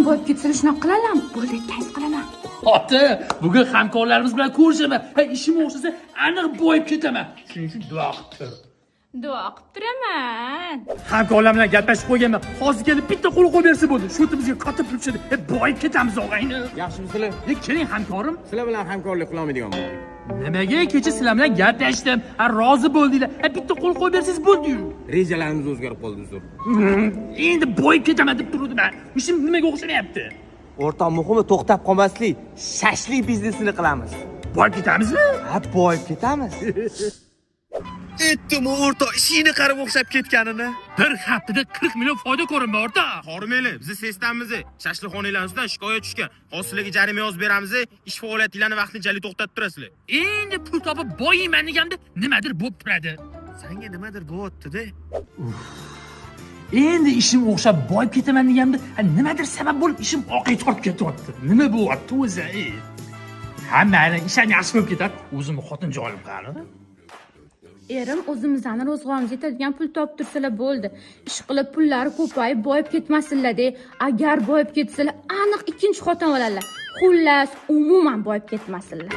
boyib ketsa shunaqa qilamanmi? Bo'ldi, aytgangiz qilaman. Ota, bugun hamkorlarimiz bilan ko'rishaman. Ishim o'xshasa aniq boyib ketaman. Shuning uchun duo qilib tur. Duo qilib turaman. Hamkorlar bilan gaplashib qo'yganman. Hozir kelib bitta qo'l qo'yib bersa bo'ldi. Shu timizga qotib turishadi. Boyib ketamiz og'ayni. Yaxshimisizlar? Keling hamkorim. Sizlar bilan hamkorlik qilolmaydigan bo'ldik. Nimaga kecha sizlar bilan gaplashdim. Rozi bo'ldinglar. Bitta qo'l qo'yib bersangiz bo'ldi-yu. Rejalarimiz o'zgarib qoldi, uzr. Endi boyib ketaman deb turdim. Ishim nimaga o'xshamayapti? O'rtoq, muhimi to'xtab qolmaslik, shashlik biznesini qilamiz. Boyib ketamizmi? Ha, boyib ketamiz. Aytdim o'rtoq, ishingni qarab o'xshab ketganini. Bir haftada 40 million foyda ko'rinma o'rtoq. Hormayli, biz sesdanmiz. Shashlikxonalardan shikoyat tushgan. Hozirlarga jarima yozib beramiz, ish faoliyatinglarni vaqtinchalik to'xtatib turasizlar. Endi pul topib boyiyman deganimda nimadir bo'lib turadi. Senga nimadir bo'lyapti-da. Endi ishim o'xshab boyib ketaman deganimda nimadir sabab bo'lib ishim orqaga tortib ketyapti. Nima bo'lyapti o'zi? Hamma ishim yaxshi bo'lib ketadi. O'zimni xotin joyim qani? Erim o'zimizdan ro'zg'orimizga yetadigan pul topib tursalar bo'ldi. Ish qilib pullari ko'payib boyib ketmasinlar-da. Agar boyib ketsalar, aniq ikkinchi xotin oladilar. Xullas, umuman boyib ketmasinlar.